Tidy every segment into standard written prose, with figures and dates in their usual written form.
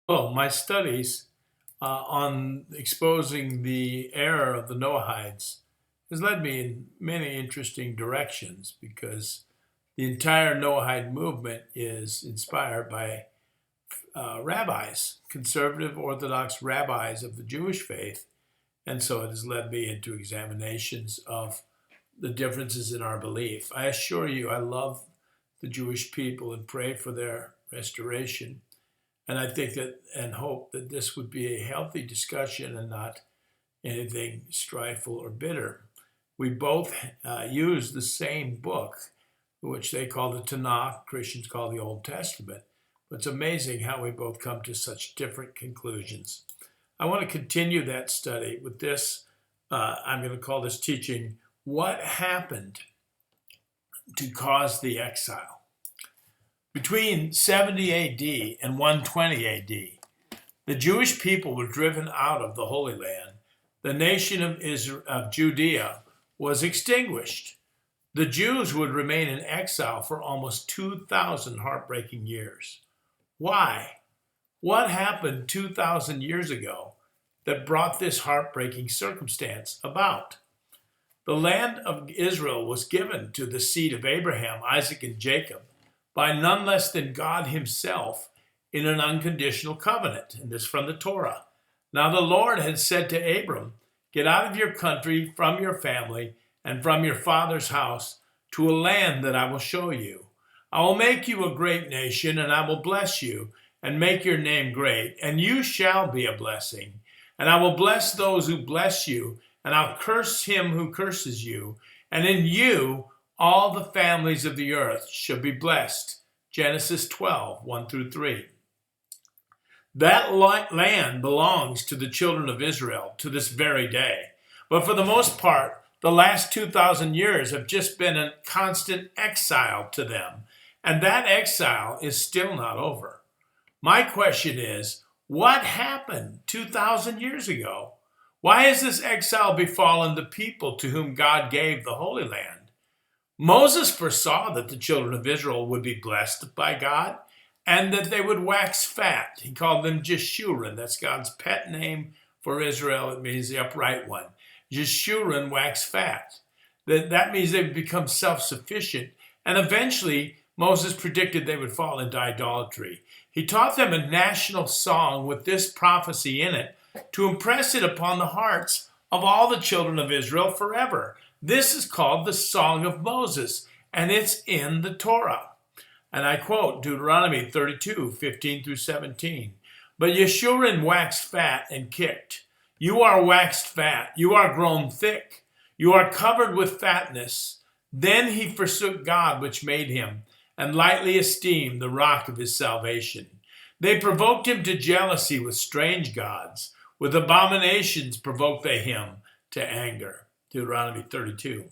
Oh, my studies on exposing the error of the Noahides has led me in many interesting directions because the entire Noahide movement is inspired by rabbis, conservative Orthodox rabbis of the Jewish faith. And so it has led me into examinations of the differences in our belief. I assure you, I love the Jewish people and pray for their restoration. And I think that and hope that this would be a healthy discussion and not anything strifeful or bitter. We both use the same book, which they call the Tanakh, Christians call the Old Testament. But it's amazing how we both come to such different conclusions. I want to continue that study with this. I'm going to call this teaching, What Happened to Cause the Exile? Between 70 AD and 120 AD, the Jewish people were driven out of the Holy Land. The nation of Judea was extinguished. The Jews would remain in exile for almost 2,000 heartbreaking years. Why? What happened 2,000 years ago that brought this heartbreaking circumstance about? The land of Israel was given to the seed of Abraham, Isaac, and Jacob by none less than God himself in an unconditional covenant. And this from the Torah. Now the Lord had said to Abram, "Get out of your country, from your family, and from your father's house to a land that I will show you. I will make you a great nation, and I will bless you and make your name great, and you shall be a blessing. And I will bless those who bless you, and I'll curse him who curses you. And in you all the families of the earth shall be blessed." Genesis 12, 1 through 3. That land belongs to the children of Israel to this very day. But for the most part, the last 2,000 years have just been a constant exile to them. And that exile is still not over. My question is, what happened 2,000 years ago? Why has this exile befallen the people to whom God gave the Holy Land? Moses foresaw that the children of Israel would be blessed by God and that they would wax fat. He called them Jeshurun. That's God's pet name for Israel. It means the upright one. Jeshurun, wax fat. That means they would become self-sufficient. And eventually, Moses predicted they would fall into idolatry. He taught them a national song with this prophecy in it to impress it upon the hearts of all the children of Israel forever. This is called the Song of Moses, and it's in the Torah. And I quote Deuteronomy 32, 15 through 17. "But Jeshurun waxed fat and kicked. You are waxed fat, you are grown thick, you are covered with fatness. Then he forsook God which made him, and lightly esteemed the rock of his salvation. They provoked him to jealousy with strange gods. With abominations provoked they him to anger." Deuteronomy 32.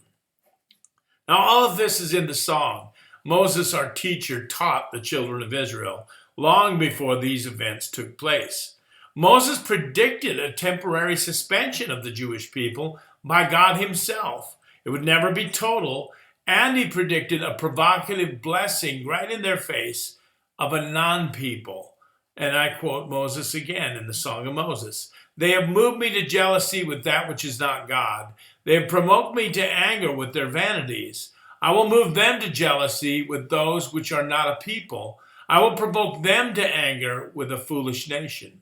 Now all of this is in the song. Moses, our teacher, taught the children of Israel long before these events took place. Moses predicted a temporary suspension of the Jewish people by God himself. It would never be total, and he predicted a provocative blessing right in their face of a non-people. And I quote Moses again in the Song of Moses. "They have moved me to jealousy with that which is not God. They have provoked me to anger with their vanities. I will move them to jealousy with those which are not a people. I will provoke them to anger with a foolish nation."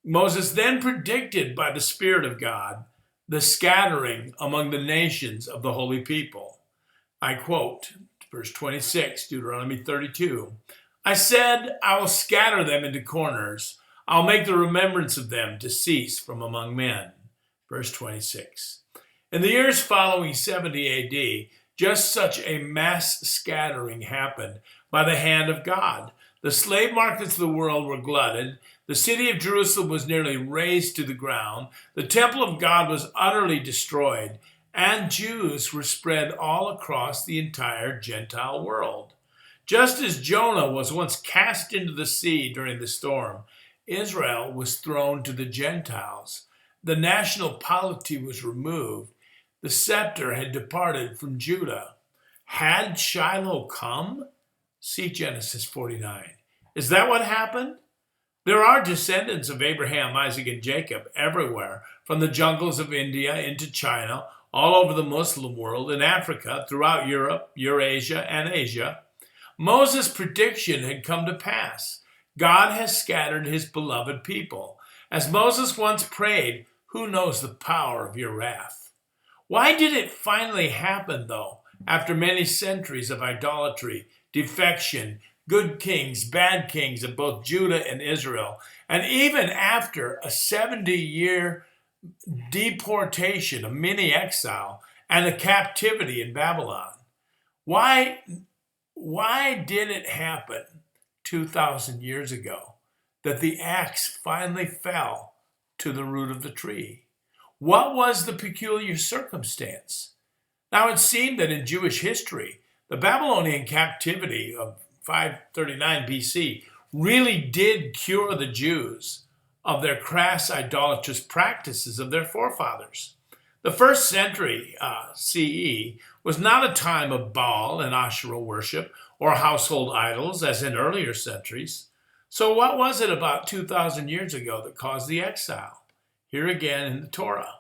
Moses then predicted by the Spirit of God the scattering among the nations of the holy people. I quote verse 26, Deuteronomy 32. "I said, I will scatter them into corners. I'll make the remembrance of them to cease from among men." Verse 26. In the years following 70 AD, just such a mass scattering happened by the hand of God. The slave markets of the world were glutted. The city of Jerusalem was nearly razed to the ground. The temple of God was utterly destroyed. And Jews were spread all across the entire Gentile world. Just as Jonah was once cast into the sea during the storm, Israel was thrown to the Gentiles. The national polity was removed. The scepter had departed from Judah. Had Shiloh come? See Genesis 49. Is that what happened? There are descendants of Abraham, Isaac, and Jacob everywhere, from the jungles of India into China, all over the Muslim world, in Africa, throughout Europe, Eurasia, and Asia. Moses' prediction had come to pass. God has scattered his beloved people. As Moses once prayed, who knows the power of your wrath? Why did it finally happen, though, after many centuries of idolatry, defection, good kings, bad kings of both Judah and Israel, and even after a 70-year deportation, a mini exile, and a captivity in Babylon? Why did it happen 2,000 years ago that the axe finally fell to the root of the tree? What was the peculiar circumstance? Now, it seemed that in Jewish history, the Babylonian captivity of 539 BC really did cure the Jews of their crass idolatrous practices of their forefathers. The first century CE was not a time of Baal and Asherah worship or household idols as in earlier centuries. So what was it about 2,000 years ago that caused the exile? Here again in the Torah.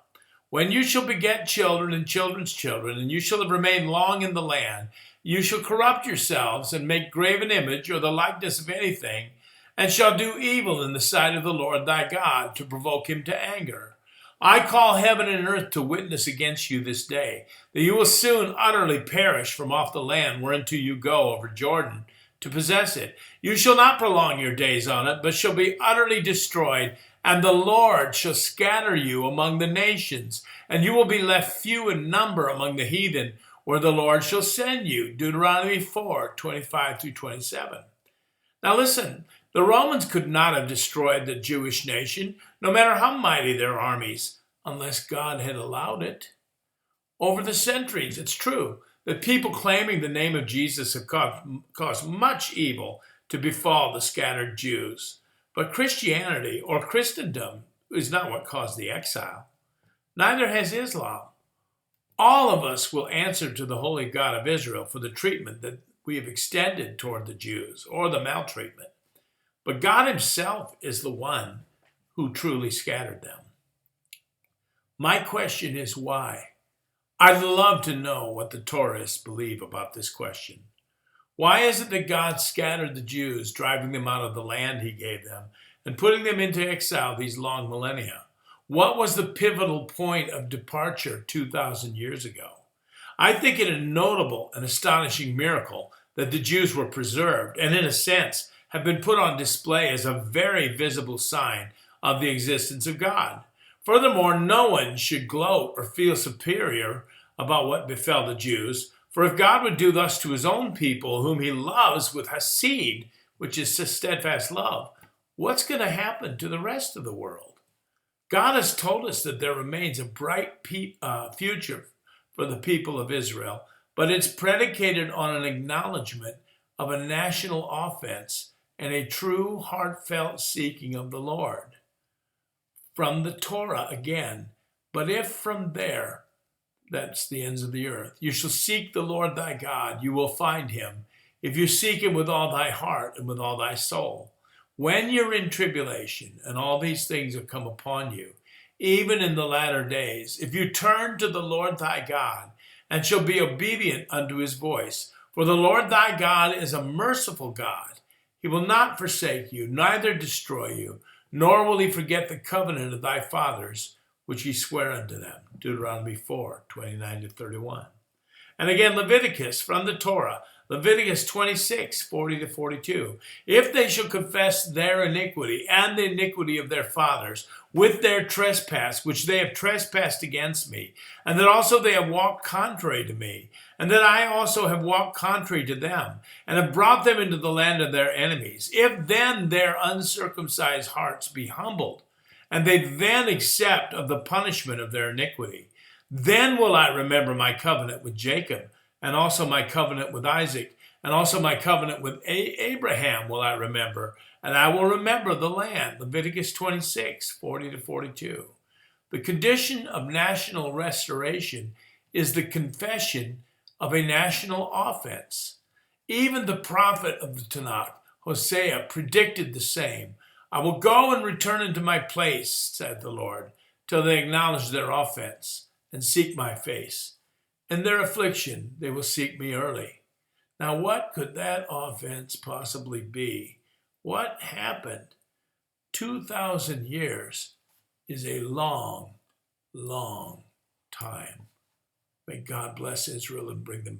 When you shall beget children and children's children, and you shall have remained long in the land, you shall corrupt yourselves and make graven image or the likeness of anything, and shall do evil in the sight of the Lord thy God to provoke him to anger. I call heaven and earth to witness against you this day, that you will soon utterly perish from off the land whereunto you go over Jordan to possess it. You shall not prolong your days on it, but shall be utterly destroyed, and the Lord shall scatter you among the nations, and you will be left few in number among the heathen, where the Lord shall send you. Deuteronomy 4:25-27. Now listen, the Romans could not have destroyed the Jewish nation, no matter how mighty their armies, unless God had allowed it. Over the centuries, it's true that people claiming the name of Jesus have caused much evil to befall the scattered Jews. But Christianity, or Christendom, is not what caused the exile. Neither has Islam. All of us will answer to the holy God of Israel for the treatment that we have extended toward the Jews, or the maltreatment. But God himself is the one who truly scattered them. My question is why? I'd love to know what the Torahists believe about this question. Why is it that God scattered the Jews, driving them out of the land he gave them, and putting them into exile these long millennia? What was the pivotal point of departure 2,000 years ago? I think it a notable and astonishing miracle that the Jews were preserved, and in a sense have been put on display as a very visible sign of the existence of God. Furthermore, no one should gloat or feel superior about what befell the Jews, for if God would do thus to his own people, whom he loves with hasid, which is steadfast love, what's going to happen to the rest of the world? God has told us that there remains a bright future for the people of Israel, but it's predicated on an acknowledgement of a national offense and a true heartfelt seeking of the Lord. From the Torah again, but if from there, that's the ends of the earth, you shall seek the Lord thy God, you will find him, if you seek him with all thy heart and with all thy soul. When you're in tribulation and all these things have come upon you, even in the latter days, if you turn to the Lord thy God and shall be obedient unto his voice, for the Lord thy God is a merciful God. He will not forsake you, neither destroy you, nor will he forget the covenant of thy fathers, which he sware unto them. Deuteronomy 4:29-31. And again, Leviticus from the Torah, Leviticus 26:40-42. If they shall confess their iniquity and the iniquity of their fathers with their trespass, which they have trespassed against me, and that also they have walked contrary to me, and that I also have walked contrary to them, and have brought them into the land of their enemies, if then their uncircumcised hearts be humbled, and they then accept of the punishment of their iniquity, then will I remember my covenant with Jacob, and also my covenant with Isaac, and also my covenant with Abraham will I remember, and I will remember the land. Leviticus 26:40-42. The condition of national restoration is the confession of a national offense. Even the prophet of the Tanakh, Hosea, predicted the same. I will go and return into my place, said the Lord, till they acknowledge their offense and seek my face. In their affliction, they will seek me early. Now, what could that offense possibly be? What happened? 2,000 years is a long, long time. May God bless Israel and bring them back.